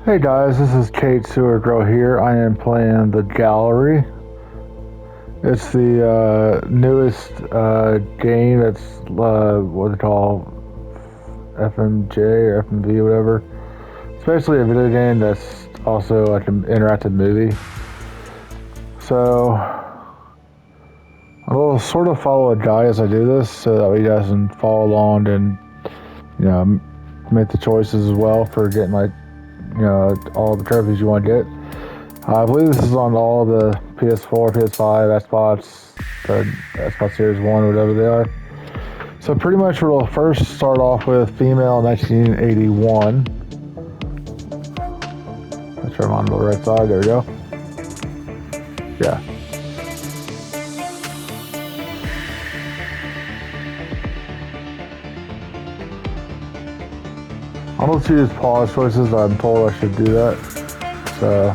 Hey guys, this is Kate Suhrgirl here. I am playing the gallery. It's the newest game that's what they call FMJ or FMV, whatever. It's basically a video game that's also like an interactive movie. So I will sort of follow a guide as I do this, so that way you guys can follow along and make the choices as well for getting like all the trophies you want to get. I believe this is on all the PS4, PS5, Xbox, the Xbox Series 1, whatever they are. So pretty much we'll first start off with female 1981. Let's turn them on to the right side. There we go. Yeah. I'm going to choose pause choices. I'm told I should do that. So...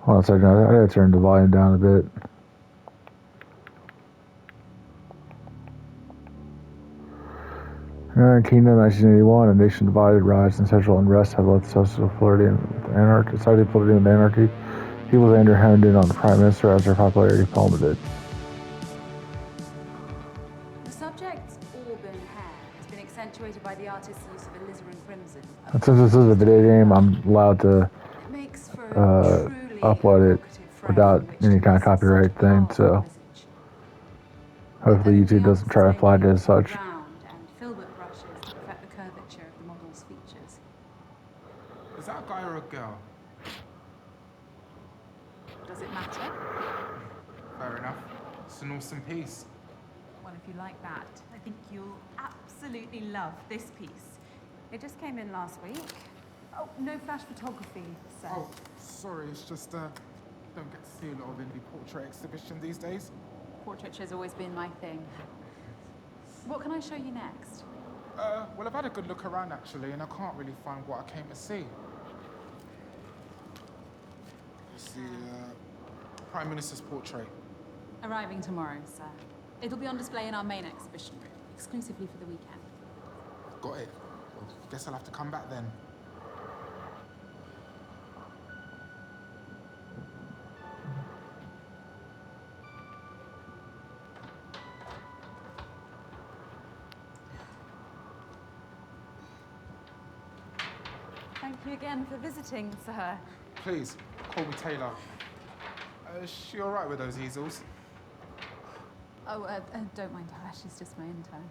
hold on a second. I gotta turn the volume down a bit. United Kingdom, 1981, a nation divided, riots and sexual unrest have led to social flirting and anarchy. Society flirting with anarchy. People Andrew honed in on the Prime Minister as their popularity plummeted. The subject's auburn hair has been accentuated by the artist's use of alizarin crimson. And since this is a video game, I'm allowed to It makes for a truly upload it evocative frame without which any kind of conveys such copyright thing, powerful so visage. hopefully The YouTube doesn't artist try to has flag it mainly as such. round and filbert brushes to perfect the curvature of the model's features. Is that a guy or a girl? Does it matter? Fair enough. It's an awesome piece. Well, if you like that, I think you'll absolutely love this piece. It just came in last week. Oh, no flash photography, sir. Oh, sorry, it's just don't get to see a lot of indie portrait exhibitions these days. Portraiture has always been my thing. What can I show you next? Well, I've had a good look around actually, and I can't really find what I came to see. It's the Prime Minister's portrait. Arriving tomorrow, sir. It'll be on display in our main exhibition room, exclusively for the weekend. Got it. Well, guess I'll have to come back then. Thank you again for visiting, sir. Please, call me Taylor. Is she all right with those easels? Oh, don't mind her. She's just my intern.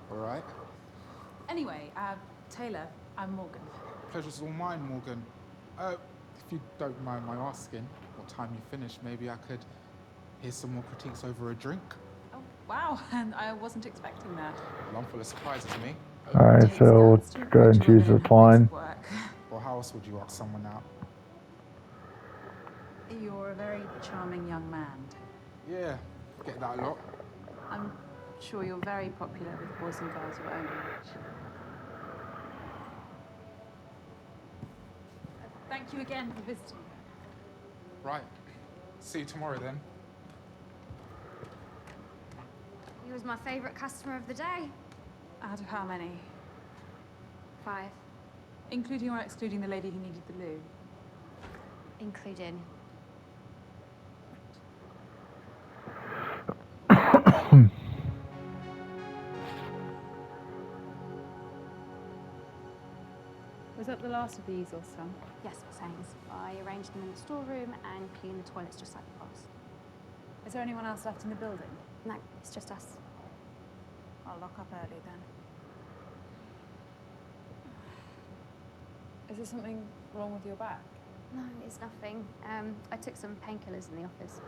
All right. Anyway, Taylor, I'm Morgan. Pleasure's all mine, Morgan. If you don't mind my asking, what time you finish, maybe I could hear some more critiques over a drink. Oh, wow. And I wasn't expecting that. Well, I'm full of surprises, me. Alright, so let's go ahead and choose this line. Well, how else would you ask someone out? You're a very charming young man. Yeah, get that a lot. I'm sure you're very popular with boys and girls your own age. Thank you again for visiting. Right. See you tomorrow then. He was my favourite customer of the day. Out of how many? 5, Including or excluding the lady who needed the loo? including. Was that the last of the easels, son? Yes, Sains. I arranged them in the storeroom and cleaned the toilets just like the boss. Is there anyone else left in the building? No, it's just us. I'll lock up early then. Is there something wrong with your back? No, it's nothing. I took some painkillers in the office.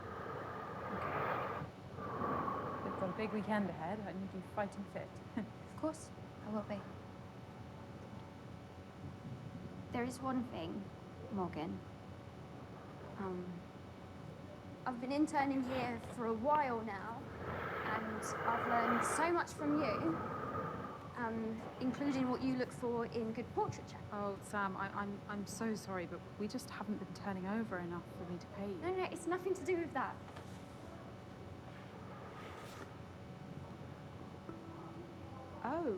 We've got a big weekend ahead. I need you fighting fit. Of course, I will be. There is one thing, Morgan. I've been interning here for a while now, and I've learned so much from you, including what you look for in good portraiture. Oh, Sam, I'm so sorry, but we just haven't been turning over enough for me to pay you. No, it's nothing to do with that. Oh,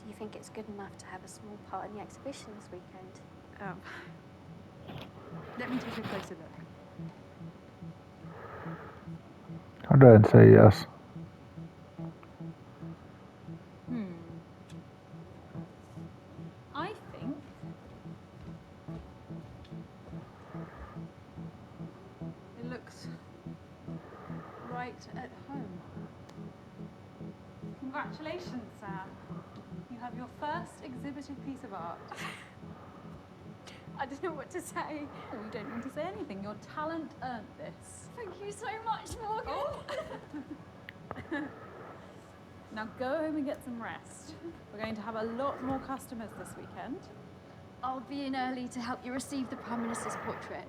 Do you think it's good enough to have a small part in the exhibition this weekend? let me take a closer look. I'll go ahead and say yes. I think it looks right at home. Congratulations, Sam. You have your first exhibited piece of art. I don't know what to say. Oh, you don't need to say anything. Your talent earned this. Thank you so much, Morgan. Oh. Now go home and get some rest. We're going to have a lot more customers this weekend. I'll be in early to help you receive the Prime Minister's portrait.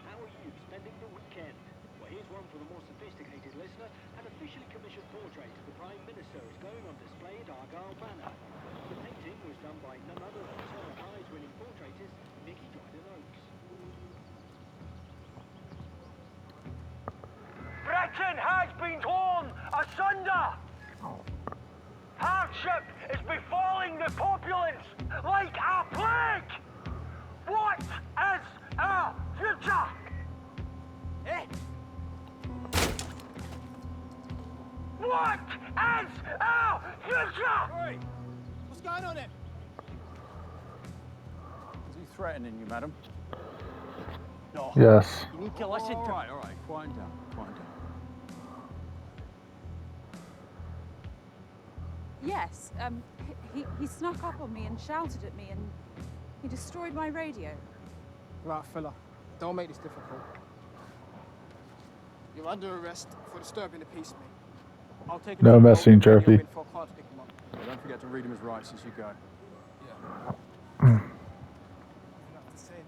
How are you spending the weekend? Well, here's one for the more sophisticated listener. An officially commissioned portrait of the Prime Minister is going on display at Argyle Manor. The painting was done by none other than Sir Prize-winning portraitist Nicky Dryden-Oakes. Britain has been torn asunder! Hardship is befalling the populace like a plague! What is our future? Eh? What is our future? Oi! What's going on here? Is he threatening you, madam? No. Yes. You need to listen to All right. Quiet down. Yes, he snuck up on me and shouted at me and he destroyed my radio. Right, fella. Don't make this difficult. You're under arrest for disturbing the peace, mate. I'll take No a messing, Jerky. for a car to pick him up. Well, don't forget to read him his rights as you go. Yeah. You don't have to say anything.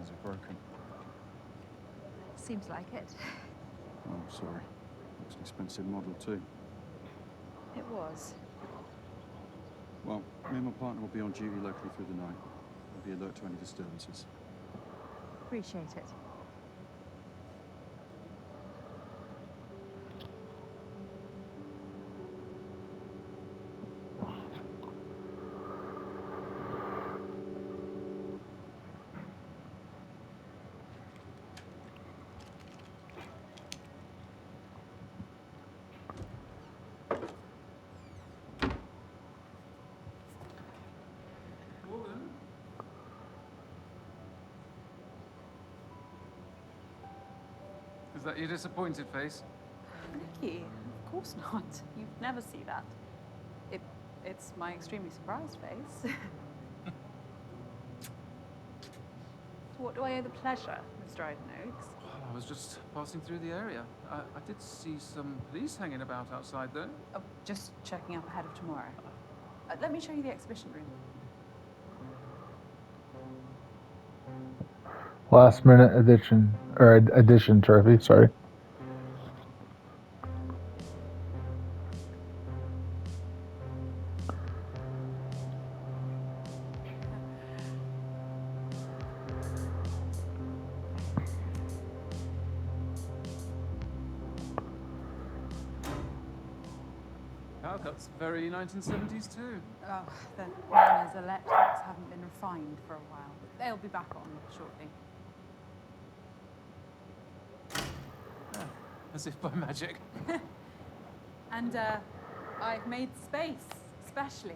Is it broken? Seems like it. Oh, I'm sorry. It's an expensive model, too. It was. Well, me and my partner will be on duty locally through the night. We'll be alert to any disturbances. Appreciate it. Morgan? Is that your disappointed face? Nicky, of course not. You'd never see that. It's my extremely surprised face. What do I owe the pleasure, Mr. Dryden-Oakes? Well, I was just passing through the area. I did see some police hanging about outside, though. Oh, just checking up ahead of tomorrow. Let me show you the exhibition room. Last minute addition trophy, sorry. Oh, that's very 1970s, too. Oh, the mariners' electrics haven't been refined for a while. They'll be back on shortly. As if by magic. And I've made space, specially.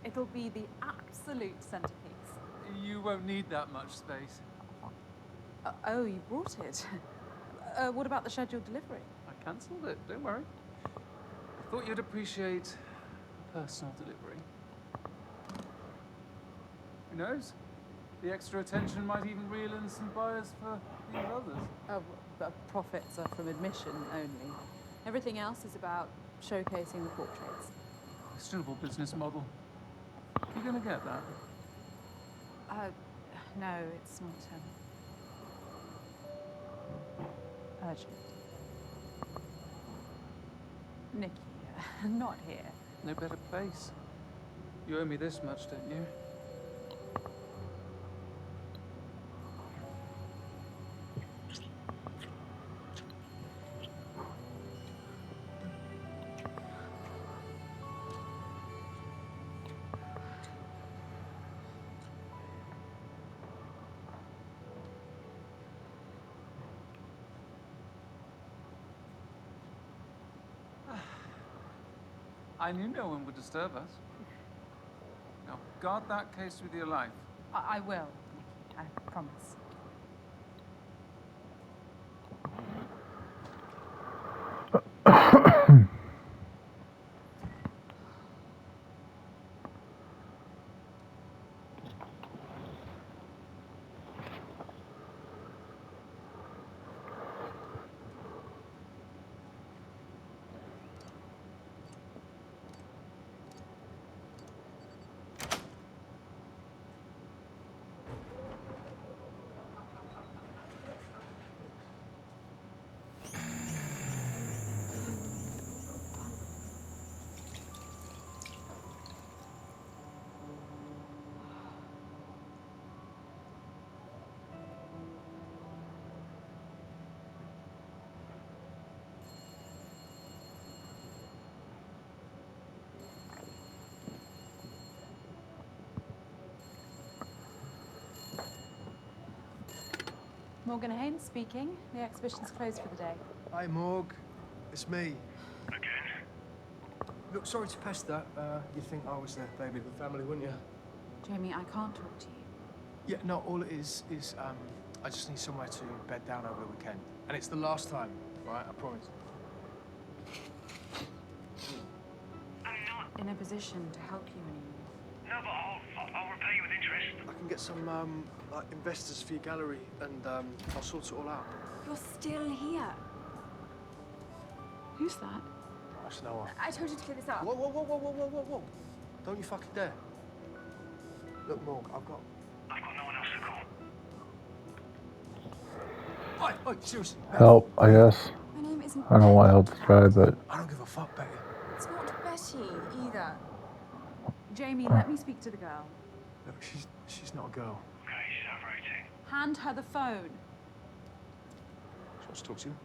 It'll be the absolute centerpiece. You won't need that much space. Oh, you brought it. What about the scheduled delivery? I cancelled it, don't worry. I thought you'd appreciate personal delivery. Who knows? The extra attention might even reel in some buyers for these others. Oh, but profits are from admission only. Everything else is about showcasing the portraits. Questionable business model. You're gonna get that. No, it's not urgent. Nikki, not here. No better place. You owe me this much, don't you? I knew no one would disturb us. Now, guard that case with your life. I will, Nikki, I promise. Morgan Haynes speaking. The exhibition's closed for the day. Hi, Morg. It's me. Again? Look, sorry to pester. You'd think I was the baby of the family, wouldn't you? Jamie, I can't talk to you. Yeah, no, all it is I just need somewhere to bed down over the weekend. And it's the last time, right? I promise. I'm not in a position to help you anymore. No, but I'll repay you with interest. I can get some, like, investors for your gallery, and I'll sort it all out. You're still here. Who's that? That's Noah. I told you to clear this up. Whoa, whoa, whoa, whoa, whoa, whoa, whoa, whoa. Don't you fucking dare. Look, Morg, I've got no one else to call. Oi, seriously. Help, I guess. My name isn't I don't know why I Betty. helped this guy, but I don't give a fuck, Betty. It's not Betty either. Jamie, let me speak to the girl. Look, she's not a girl. Okay, she's over 18. Hand her the phone. She wants to talk to you.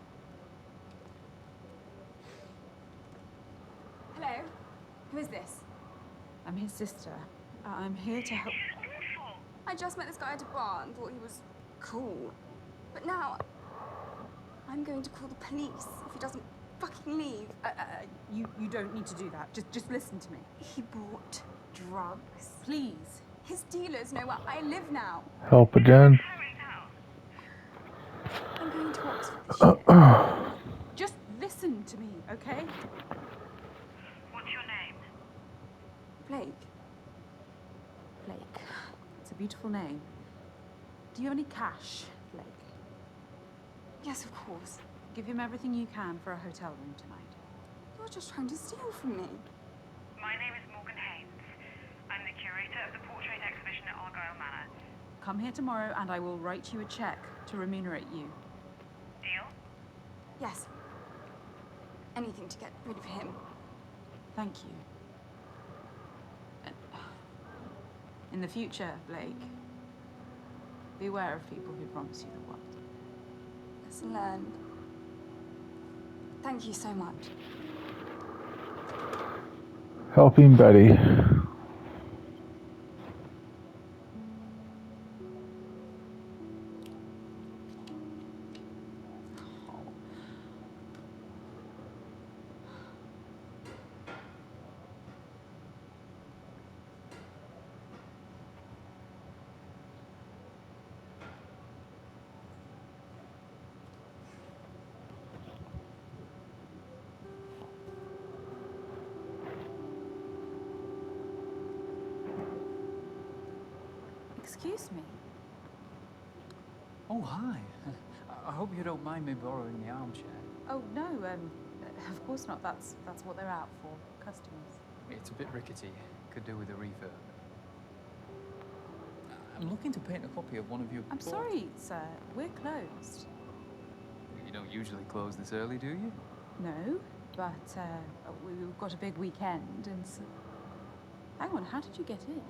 Hello? Who is this? I'm his sister. I'm here to help. I just met this guy at a bar and thought he was cool. But now, I'm going to call the police if he doesn't fucking leave. You don't need to do that. Just listen to me. He bought drugs. Please. His dealers know where I live now. help again. I'm going to Oxford this year. Just listen to me, okay? What's your name? Blake. Blake. It's a beautiful name. Do you have any cash, Blake? Yes, of course. Give him everything you can for a hotel room tonight. You're just trying to steal from me. My name is Morgan Haynes. I'm the curator of the portrait exhibition at Argyle Manor. Come here tomorrow and I will write you a check to remunerate you. Deal? Yes. Anything to get rid of him. Thank you. In the future, Blake, beware of people who promise you the world. Lesson learned. Thank you so much. Helping Betty. Excuse me. Oh, hi. I hope you don't mind me borrowing the armchair. Oh, no, of course not. That's what they're out for, customers. It's a bit rickety. Could do with a refurb. I'm looking to paint a copy of one of your I'm sorry, sir. We're closed. You don't usually close this early, do you? No, but we've got a big weekend, and so... Hang on, how did you get in?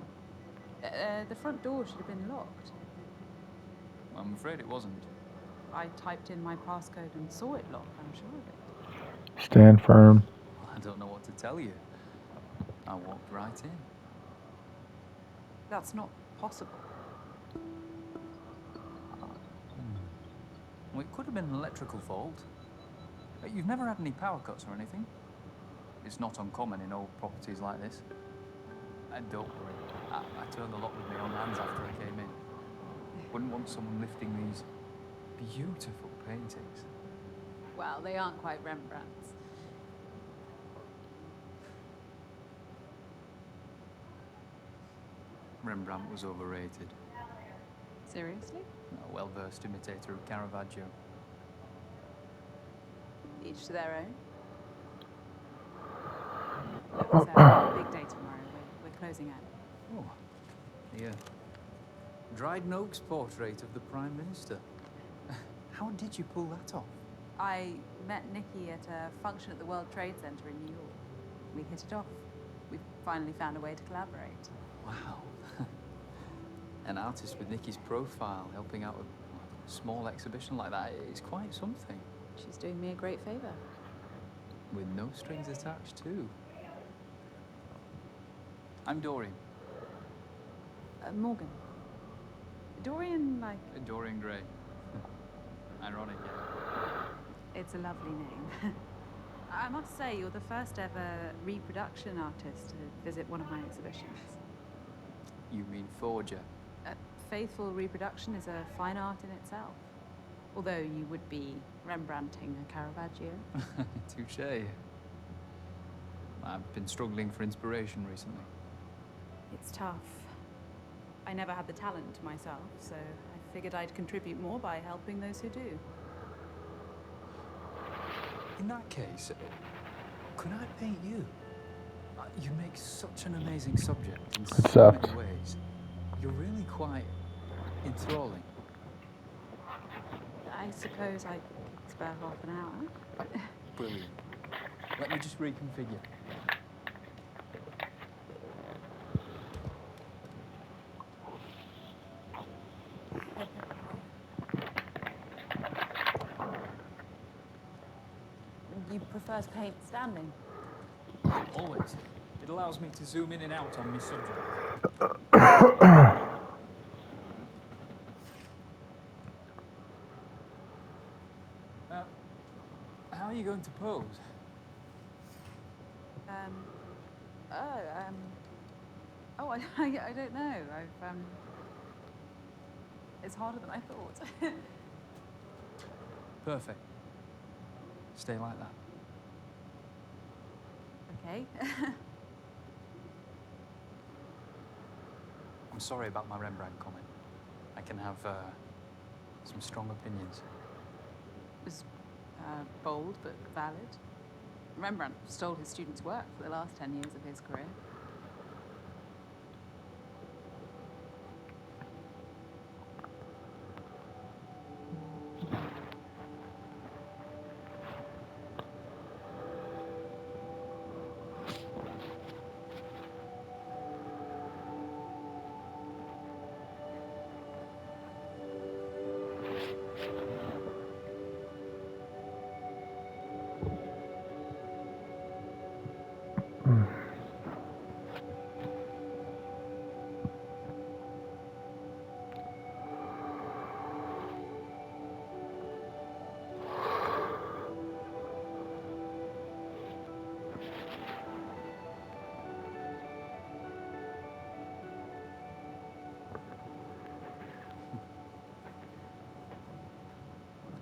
The front door should have been locked. I'm afraid it wasn't. I typed in my passcode and saw it locked, I'm sure of it. Stand firm. I don't know what to tell you. I walked right in. That's not possible. Well, it could have been an electrical fault. You've never had any power cuts or anything? It's not uncommon in old properties like this. And don't worry, I turned the lock with my own hands after I came in. Wouldn't want someone lifting these beautiful paintings. Well, they aren't quite Rembrandt's. Rembrandt was overrated. Seriously? A well-versed imitator of Caravaggio. Each to their own. Look, sir, big day tomorrow. We're closing out. Oh, the Dryden Oaks portrait of the Prime Minister. How did you pull that off? I met Nikki at a function at the World Trade Center in New York. We hit it off. We've finally found a way to collaborate. Wow. An artist with Nikki's profile helping out with a small exhibition like that is quite something. She's doing me a great favor. With no strings attached, too. I'm Dorian. Morgan. Dorian, like... Dorian Gray. Ironic, yeah. It's a lovely name. I must say, you're the first ever reproduction artist to visit one of my exhibitions. You mean forger? Faithful reproduction is a fine art in itself. Although you would be Rembrandting a Caravaggio. Touché. I've been struggling for inspiration recently. It's tough. I never had the talent myself, so I figured I'd contribute more by helping those who do. In that case, could I paint you? You make such an amazing subject in so many ways. You're really quite enthralling. I suppose I could spare half an hour. Brilliant. Let me just reconfigure. You prefer to paint standing? Always. It allows me to zoom in and out on my subject. How are you going to pose? I don't know. It's harder than I thought. Perfect. Stay like that. Okay. I'm sorry about my Rembrandt comment. I can have some strong opinions. It was bold but valid. Rembrandt stole his students' work for the last 10 years of his career.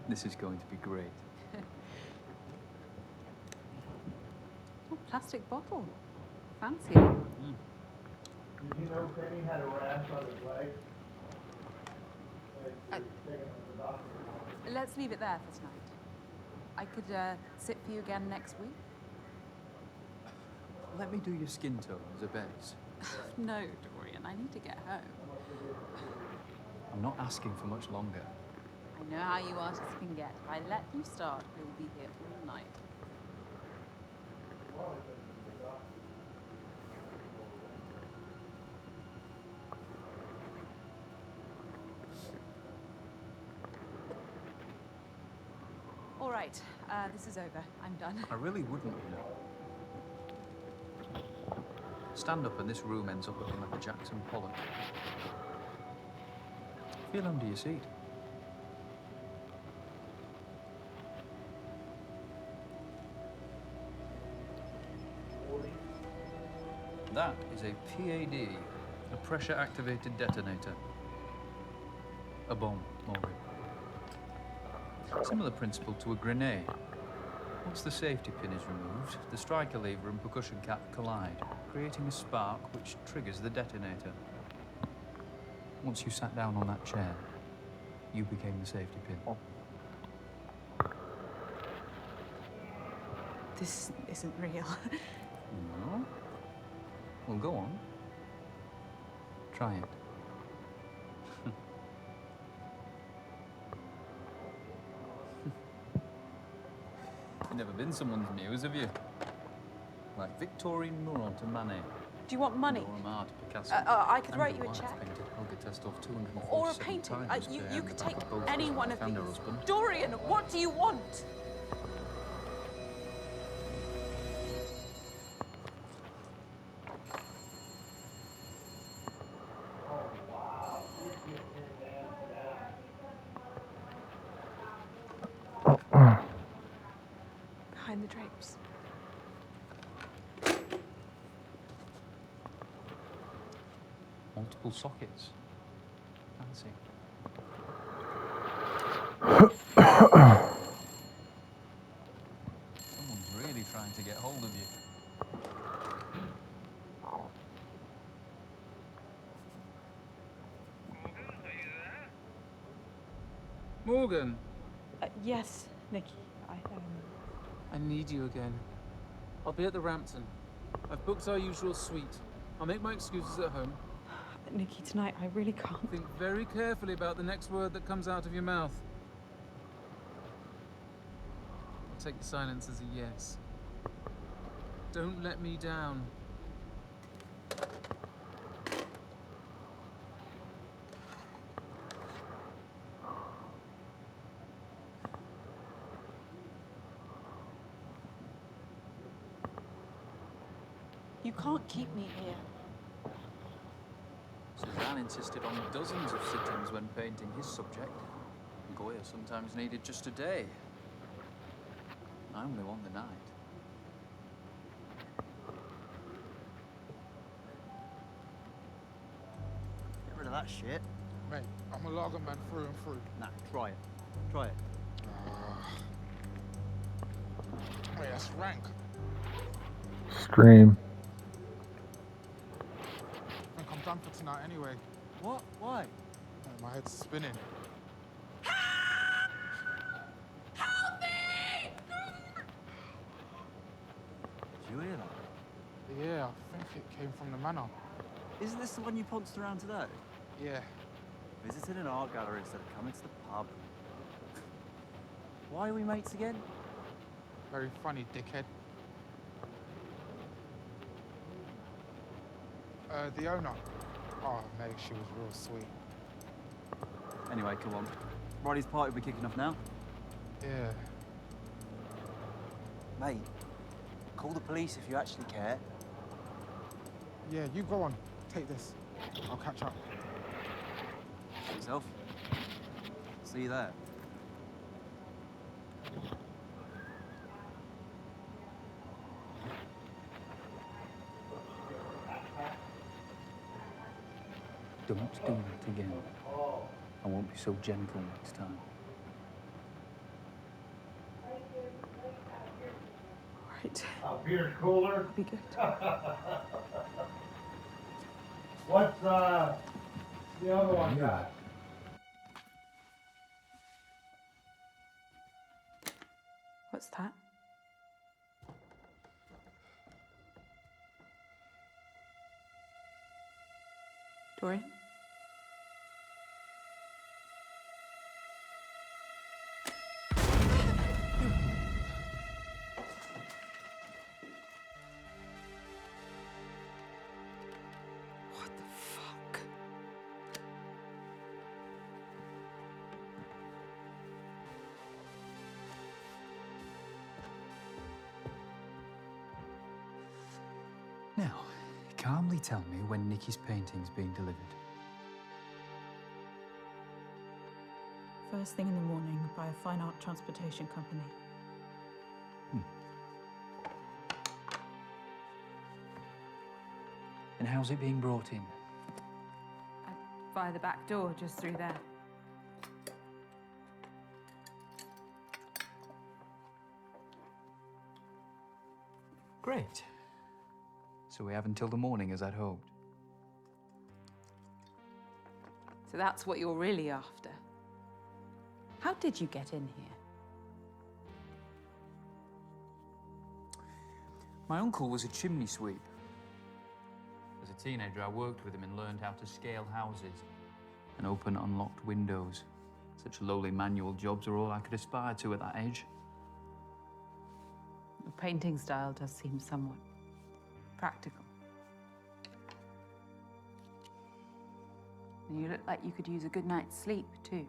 This is going to be great. Oh, plastic bottle. Fancy. Did you know Penny had a rash on his leg? Let's leave it there for tonight. I could sit for you again next week. Let me do your skin tone as a base. No, Dorian, I need to get home. I'm not asking for much longer. I know how you artists can get. If I let you start, we'll be here all night. All right, this is over. I'm done. I really wouldn't, you know. Stand up and this room ends up looking like a Jackson Pollock. Feel under your seat. That is a PAD, a pressure-activated detonator. A bomb, Morgan. Similar principle to a grenade. Once the safety pin is removed, the striker lever and percussion cap collide, creating a spark which triggers the detonator. Once you sat down on that chair, you became the safety pin. This isn't real. No? Well, go on. Try it. You've never been someone's muse, have you? Like Victorine Murat to Manet. Do you want money? Or Ammar to Picasso. I could And write you a White check. painted Helga Testov 247 Or a painting. times You behind could the take back of both any when one they of found her these. husband. Dorian, what do you want? Behind the drapes. Multiple sockets. Fancy. Someone's really trying to get hold of you. Morgan, Yes, Nikki. I need you again. I'll be at the Rampton. I've booked our usual suite. I'll make my excuses at home. Nikki, tonight I really can't. Think very carefully about the next word that comes out of your mouth. I'll take the silence as a yes. Don't let me down. You can't keep me here. Suzanne insisted on dozens of sittings when painting his subject. Goya sometimes needed just a day. I only won the night. Get rid of that shit. mate, I'm a lager man through and through. Nah, try it. Try it. Wait, that's rank. Scream. I think I'm done for tonight anyway. What? Why? Mate, my head's spinning. Did you hear that? Yeah, I think it came from the manor. Isn't this the one you pounced around today? Yeah. Visiting an art gallery instead of coming to the pub. Why are we mates again? Very funny, dickhead. The owner. Oh, mate, she was real sweet. Anyway, come on. Riley's party will be kicking off now. Yeah. Mate, call the police if you actually care. Yeah, you go on. Take this. I'll catch up. Yourself. See you there. Don't do that again. I won't be so gentle next time. Right. Beer's cooler. Be good. What's the other one got? What's that? Dorian? What the fuck? Now, calmly tell me when Nikki's painting's being delivered. First thing in the morning by a fine art transportation company. And how's it being brought in? Via the back door, just through there. Great. So we have until the morning, as I'd hoped. So that's what you're really after. How did you get in here? My uncle was a chimney sweep. As a teenager, I worked with him and learned how to scale houses and open unlocked windows. Such lowly manual jobs are all I could aspire to at that age. Your painting style does seem somewhat practical. And you look like you could use a good night's sleep, too.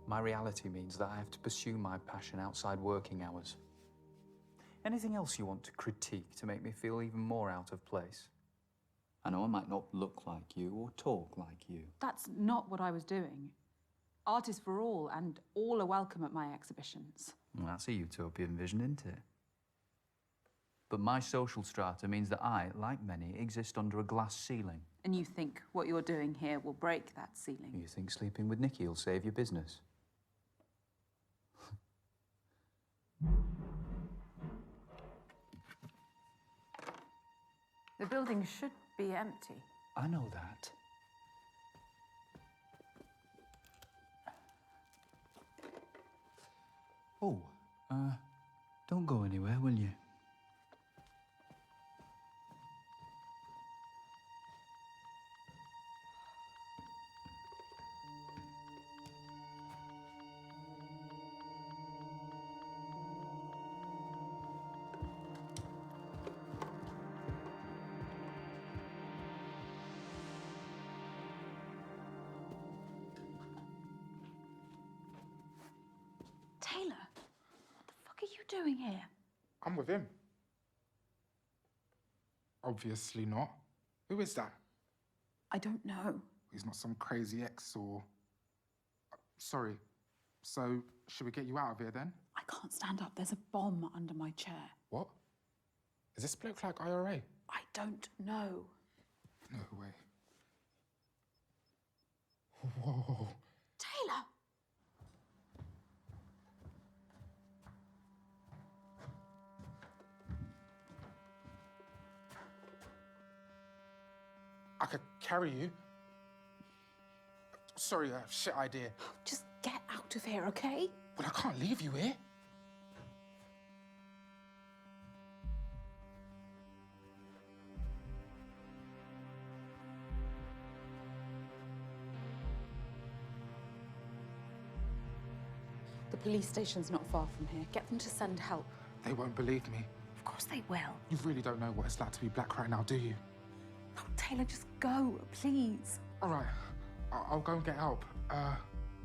My reality means that I have to pursue my passion outside working hours. Anything else you want to critique to make me feel even more out of place? I know I might not look like you or talk like you. That's not what I was doing. Art is for all, and all are welcome at my exhibitions. Well, that's a utopian vision, isn't it? But my social strata means that I, like many, exist under a glass ceiling. And you think what you're doing here will break that ceiling? You think sleeping with Nikki will save your business? The building should be empty. I know that. Oh, don't go anywhere, will you? Taylor, what the fuck are you doing here? I'm with him. Obviously not. Who is that? I don't know. He's not some crazy ex or... Sorry. So, should we get you out of here then? I can't stand up. There's a bomb under my chair. What? Is this bloke like IRA? I don't know. No way. Whoa. Taylor! I could carry you. Sorry, shit idea. Just get out of here, okay? But I can't leave you here. The police station's not far from here. Get them to send help. They won't believe me. Of course they will. You really don't know what it's like to be black right now, do you? Oh, Taylor, just go, please. All right, I'll go and get help.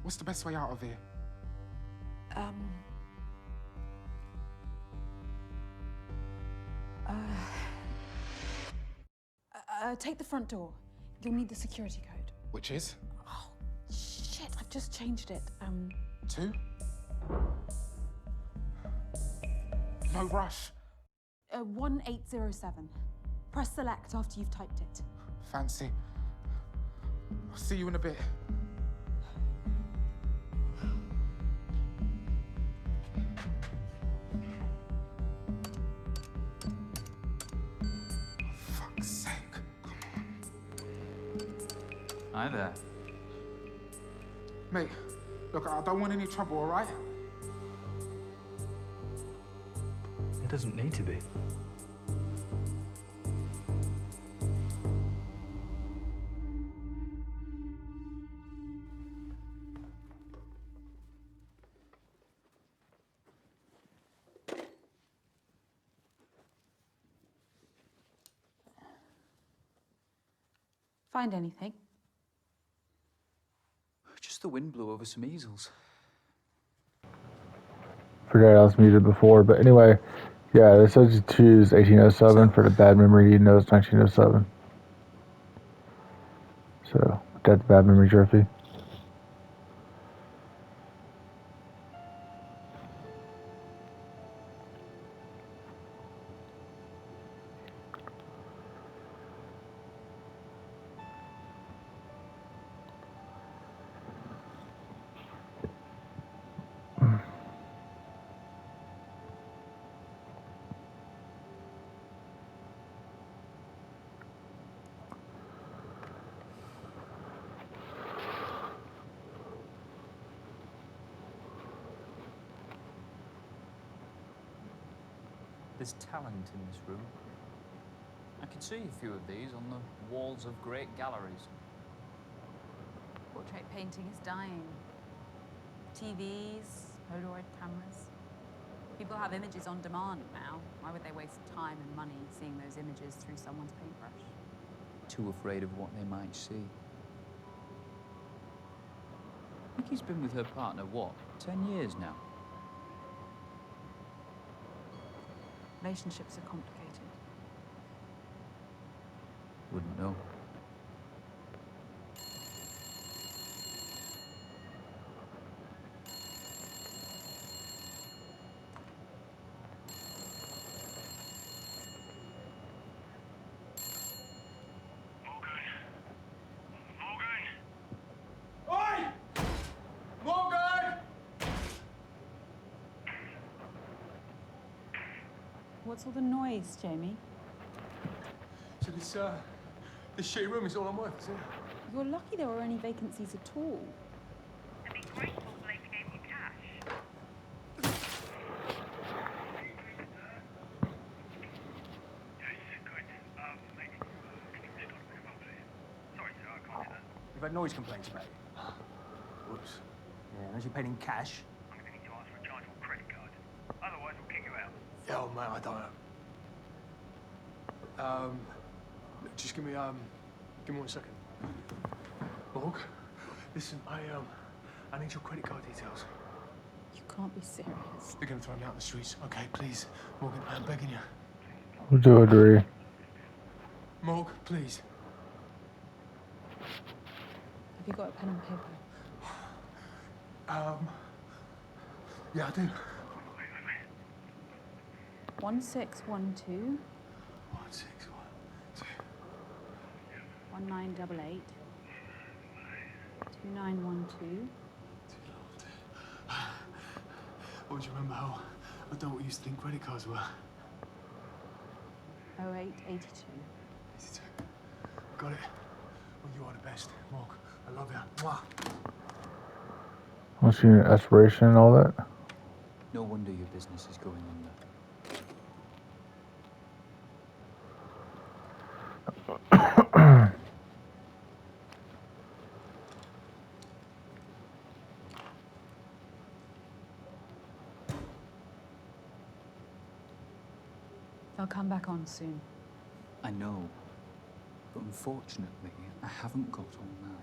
What's the best way out of here? Take the front door. You'll need the security code. Which is? Oh, shit, I've just changed it. 2? No rush. 1807. Press select after you've typed it. Fancy. I'll see you in a bit. Fuck's sake. Come on. Hi there. Mate, look, I don't want any trouble, all right? It doesn't need to be. Find anything? Just the wind blew over some easels. Forgot I was muted before, but anyway, yeah, this says you choose 1807 for the bad memory, you know it's 1907. So, that's the bad memory trophy. There's talent in this room. I can see a few of these on the walls of great galleries. Portrait painting is dying. TVs, Polaroid cameras. People have images on demand now. Why would they waste time and money seeing those images through someone's paintbrush? Too afraid of what they might see. Nikki's been with her partner, what, 10 years now? Relationships are complicated. Wouldn't know. What's all the noise, Jamie? So this shitty room is all I'm worth, is it? You're lucky there were any vacancies at all. I'd be grateful if they gave you cash. You've had noise complaints about you. Whoops. Yeah, unless you're paying in cash. I'm going to need to ask for a chargeable credit card. Otherwise, we'll kick you out. Yeah, oh, mate, I don't know. Just give me 1 second. Morg, listen, I need your credit card details. You can't be serious. You're gonna throw me out in the streets, okay? Please, Morgan, I'm begging you. We do agree. Morg, please. Have you got a pen and paper? Yeah, I do. 1612 1612. 1988 2912. Well, do you remember how adult we used to think credit cards were? 0882. 82. Got it. Well, you are the best, Morg. I love you. Mwah. What's your aspiration and all that? No wonder your business is going under. They'll come back on soon. I know, but unfortunately, I haven't got all night.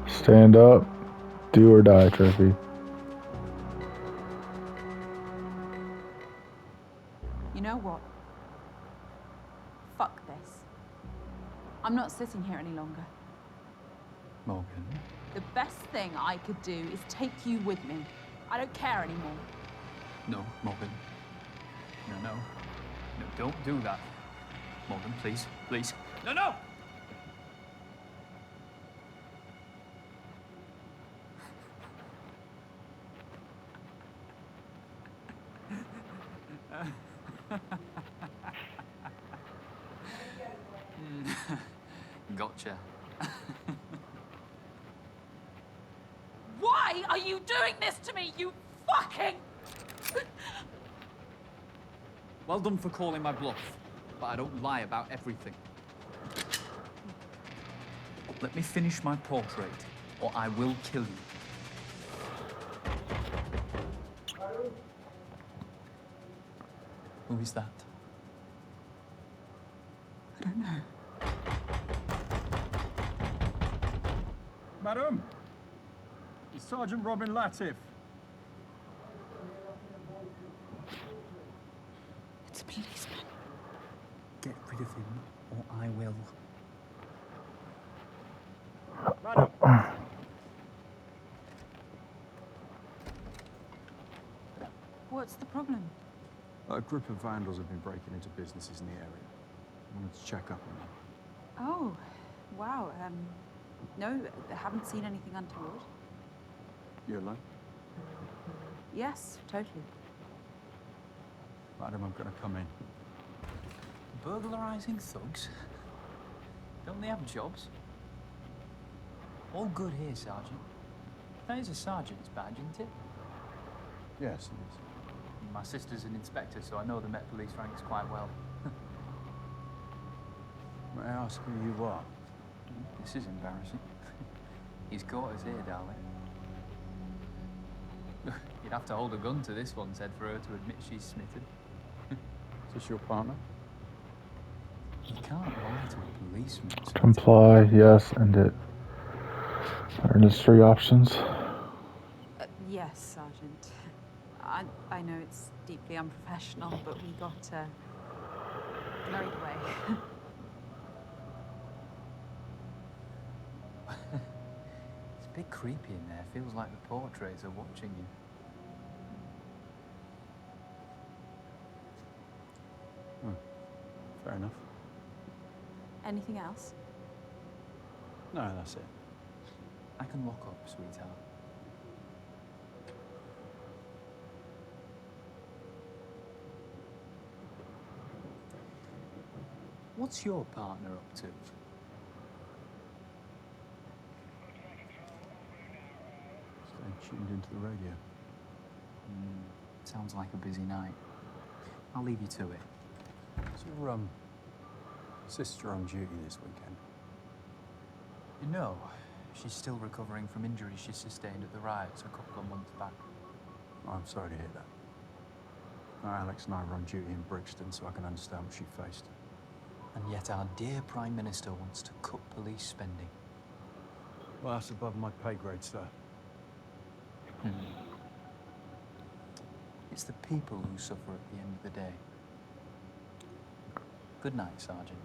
Stand up, do or die trophy. You know what? Fuck this. I'm not sitting here any longer. Morgan? The best thing I could do is take you with me. I don't care anymore. No, Morgan. Don't do that. Morgan, please, please. No, no! Gotcha. Why are you doing this to me, you fucking... Well done for calling my bluff, but I don't lie about everything. Let me finish my portrait, or I will kill you. Who is that? I don't know. Madam, it's Sergeant Robin Latif. It's a policeman. Get rid of him, or I will. Madam. What's the problem? A group of vandals have been breaking into businesses in the area. I wanted to check up on them. Oh, wow. No, I haven't seen anything untoward. You alone? Yes, totally. Madam, I'm gonna come in. Burglarizing thugs? Don't they have jobs? All good here, Sergeant. That is a sergeant's badge, isn't it? Yes, it is. My sister's an inspector, so I know the Met Police ranks quite well. May I ask who you are? This is embarrassing. He's caught us here, darling. You'd have to hold a gun to this one's head for her to admit she's smitten. Is this your partner? You can't lie to a policeman. Comply, yes, and it. Are those 3 options? Yes, Sergeant. I know it's deeply unprofessional, but we got carried away. It's a bit creepy in there. Feels like the portraits are watching you. Oh, fair enough. Anything else? No, that's it. I can lock up, sweetheart. What's your partner up to? Staying tuned into the radio. Sounds like a busy night. I'll leave you to it. Is your sister on duty this weekend? No, she's still recovering from injuries she sustained at the riots a couple of months back. Oh, I'm sorry to hear that. No, Alex and I were on duty in Brixton, so I can understand what she faced. And yet our dear Prime Minister wants to cut police spending. Well, that's above my pay grade, sir. It's the people who suffer at the end of the day. Good night, Sergeant.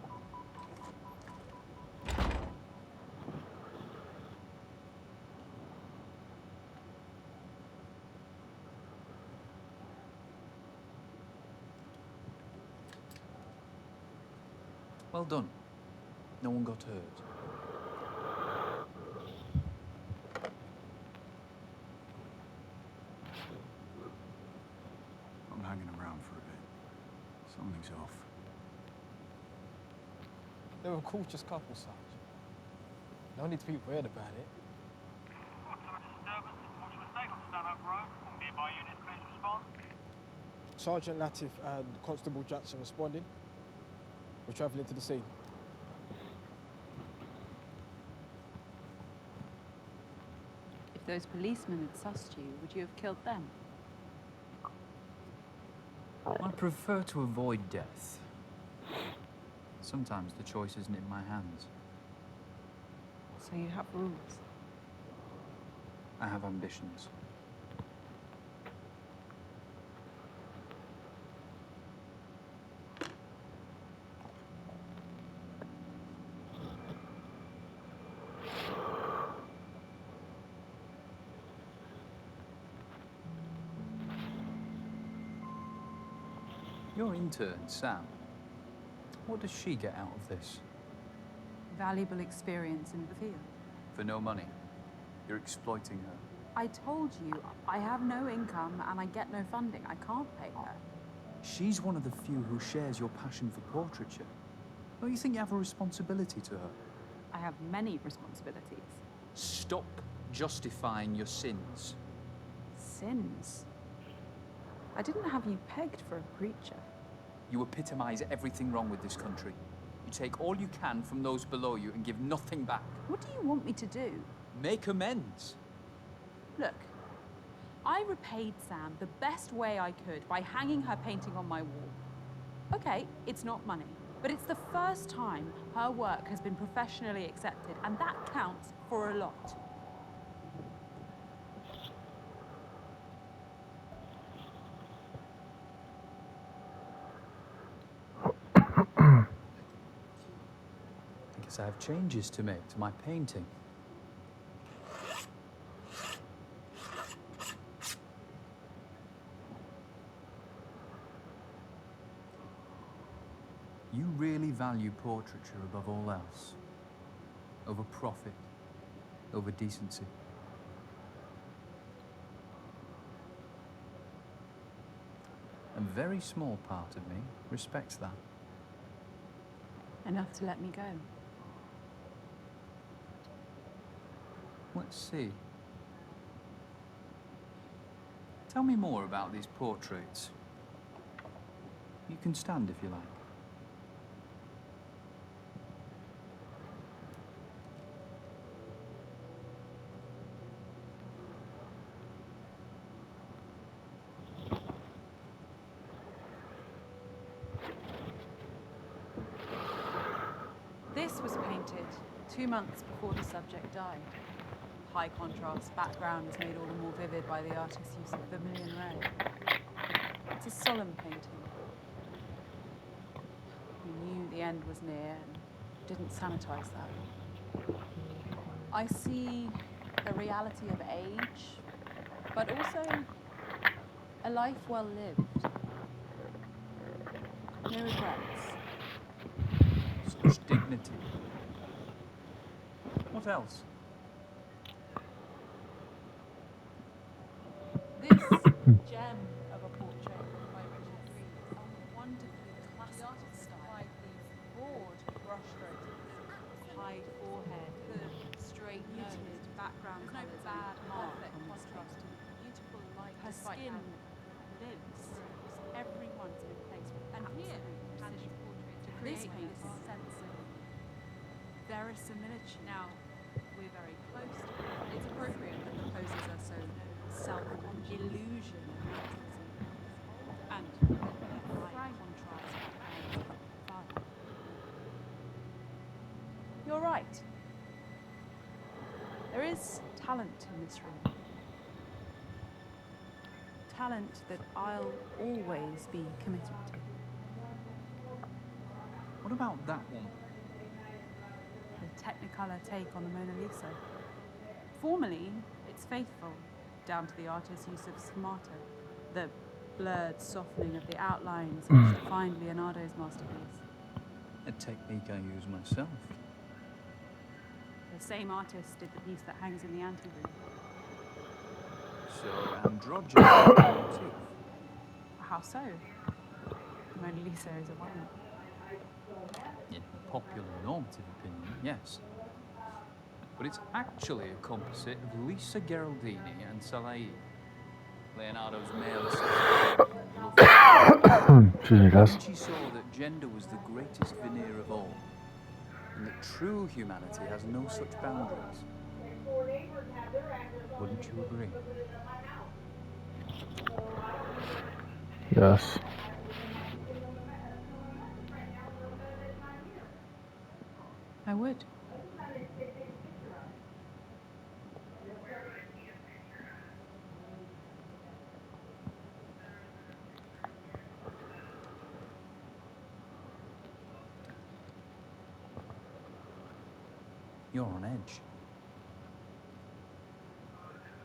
Well done. No one got hurt. I'm hanging around for a bit. Something's off. They were cool, just couples, Sarge. No need to be weird about it. Sergeant Latif and Constable Jackson responding. We're travelling to the scene. If those policemen had sussed you, would you have killed them? I prefer to avoid death. Sometimes the choice isn't in my hands. So you have rules. I have ambitions. Your intern, Sam, What does she get out of this? Valuable experience in the field. For no money. You're exploiting her. I told you, I have no income and I get no funding. I can't pay her. She's one of the few who shares your passion for portraiture. Don't you think you have a responsibility to her? I have many responsibilities. Stop justifying your sins. Sins? I didn't have you pegged for a preacher. You epitomise everything wrong with this country. You take all you can from those below you and give nothing back. What do you want me to do? Make amends. Look, I repaid Sam the best way I could by hanging her painting on my wall. Okay, it's not money, but it's the first time her work has been professionally accepted, and that counts for a lot. I guess I have changes to make to my painting. You really value portraiture above all else? Over profit? Over decency? A very small part of me respects that. Enough to let me go. Let's see. Tell me more about these portraits. You can stand if you like. This was painted 2 months before the subject died. High contrast background is made all the more vivid by the artist's use of vermilion red. It's a solemn painting. He knew the end was near and didn't sanitize that. I see the reality of age, but also a life well lived. No regrets. Such dignity. What else? This gem of a portrait by Richard Green is a wonderfully classical style. These broad brushstrokes, high forehead, the straight muted background colours, no bad mark on contrast to the beautiful light. Her skin lives. Everyone's in place with and here precision to create this sense of verisimilitude. Now we're very close to it. It's appropriate that the poses are so self-conscious. Illusion and high contrast and fun. You're right. There is talent in this room. Talent that I'll always be committed to. What about that one? A Technicolor take on the Mona Lisa. Formally, it's faithful, down to the artist's use of sfumato, the blurred softening of the outlines which defined Leonardo's masterpiece. A technique I use myself. The same artist did the piece that hangs in the anteroom. So androgynous motif. How so? The Mona Lisa is a woman. In popular normative opinion, yes. But it's actually a composite of Lisa Geraldini and Salai, Leonardo's male assistant. Excuse me, guys. She saw that gender was the greatest veneer of all, and that true humanity has no such boundaries. Wouldn't you agree? Yes. I would. You're on edge.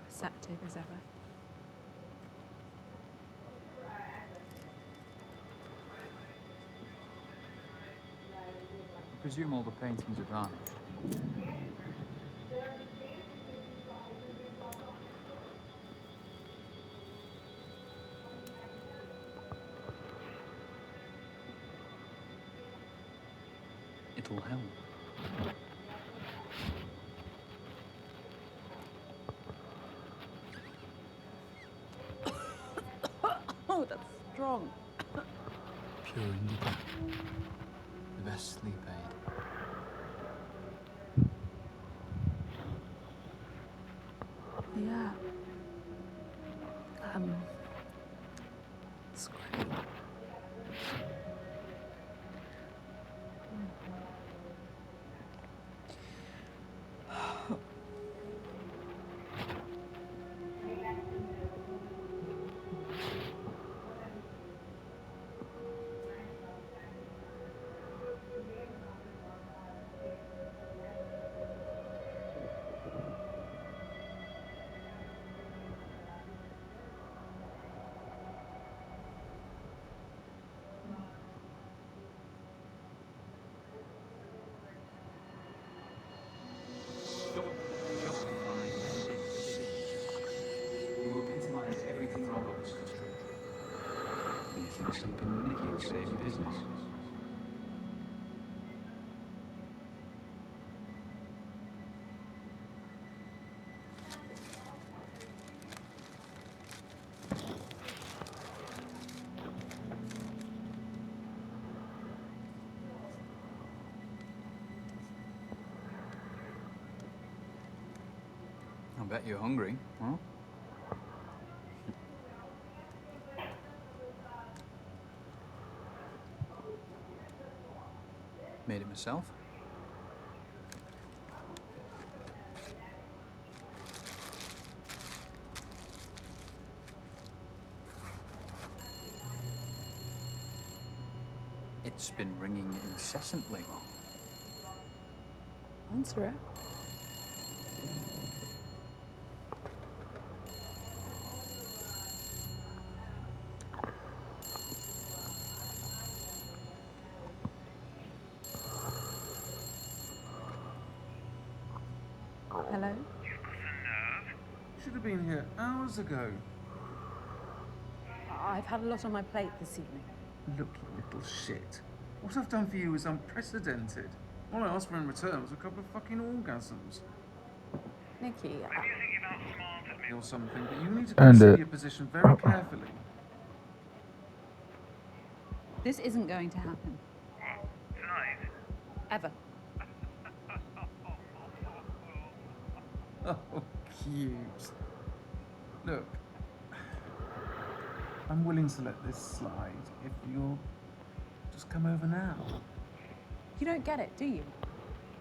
Perceptive as ever. presume all the paintings are varnished. It'll help. Oh, that's strong. Pure indica. The best sleep aid. Yeah. It's great. Don't justify sin. You epitomise everything wrong about this country. You think sleeping with Nicky will save your business? I bet you're hungry, huh? Made it myself. It's been ringing incessantly. Answer it. Hello? Should have been here hours ago. I've had a lot on my plate this evening. Look, you little shit. What I've done for you is unprecedented. All I asked for in return was a couple of fucking orgasms. Nikki, Or something, but you need to And consider your position very carefully. this isn't going to happen. Tonight? Ever. Oh, cute. Look, I'm willing to let this slide if you'll just come over now. You don't get it, do you?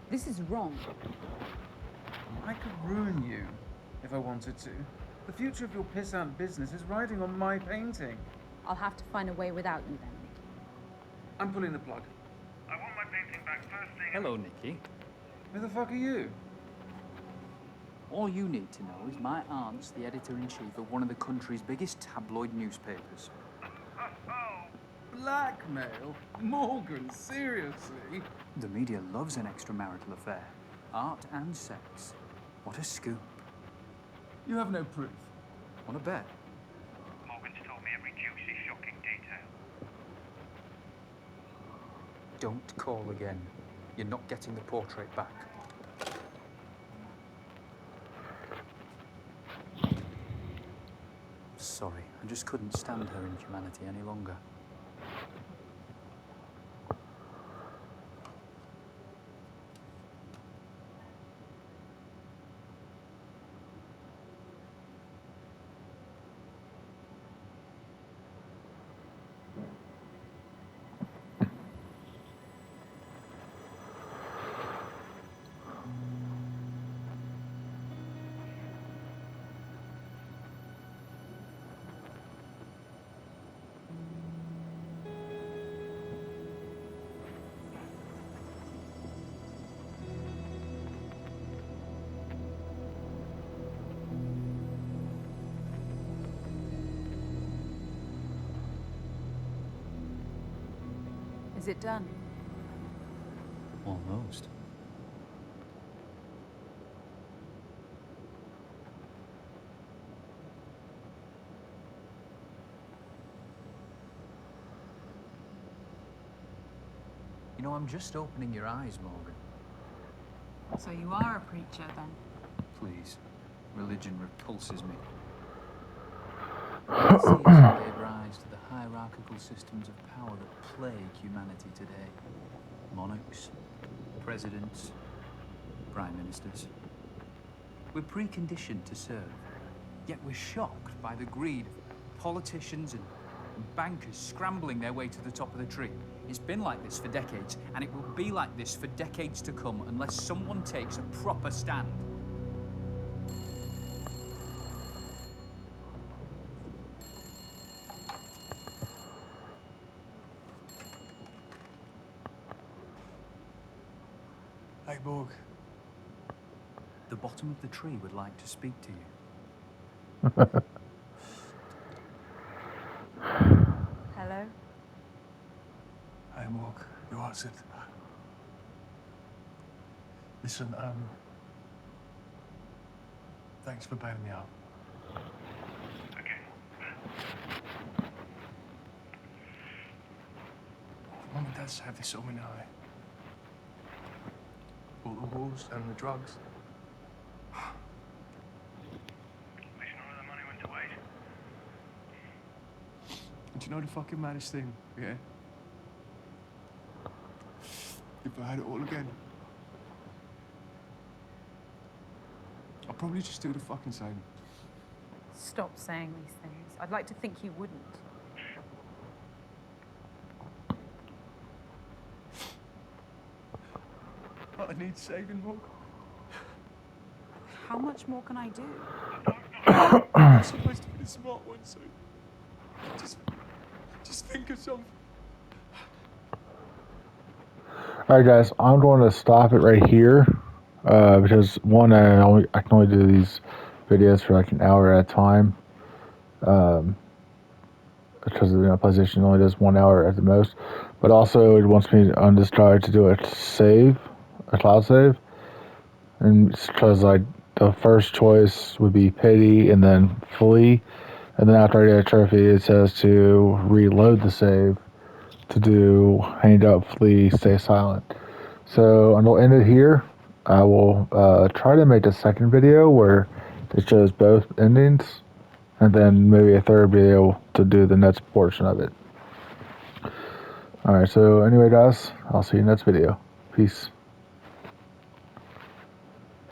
This is wrong. I could ruin you if I wanted to. The future of your piss-out business is riding on my painting. I'll have to find a way without you then, Nikki. I'm pulling the plug. I want my painting back first thing. Hello, Nikki. Who the fuck are you? All you need to know is my aunt's the editor-in-chief of one of the country's biggest tabloid newspapers. Blackmail? Morgan, seriously? The media loves an extramarital affair. Art and sex. What a scoop. You have no proof. Want to bet? Morgan's told me every juicy, shocking detail. Don't call again. You're not getting the portrait back. Sorry, I just couldn't stand her inhumanity any longer. Is it done? Almost. You know, I'm just opening your eyes, Morgan. So you are a preacher then? Please. Religion repulses me. Atheism gave rise to the hierarchical systems of power that plague humanity today. Monarchs, presidents, prime ministers. We're preconditioned to serve, yet we're shocked by the greed of politicians and bankers scrambling their way to the top of the tree. It's been like this for decades, and it will be like this for decades to come unless someone takes a proper stand. Hey, Borg. The bottom of the tree would like to speak to you. Hello? Hey, Morg. You answered. Listen, thanks for bailing me out. Mum and Dad have this on me now, eh? All the wars and the drugs. Wish none of the money went to waste. And do you know the fucking maddest thing, yeah? If I had it all again, I'd probably just do the fucking same. Stop saying these things. I'd like to think you wouldn't. I need saving, Morg. How much more can I do? I'm supposed to be the smart one, so just think of something. Alright guys, I'm going to stop it right here, because one, I can only do these videos for like an hour at a time, because PlayStation only does 1 hour at the most, but also it wants me on this drive to do a cloud save, and it's because the first choice would be pity and then flee, and then after I get a trophy it says to reload the save to do hang up, flee, stay silent. So I'll end it here. I will try to make a second video where it shows both endings, and then maybe a third video to do the next portion of it. Alright, so anyway guys, I'll see you next video. Peace.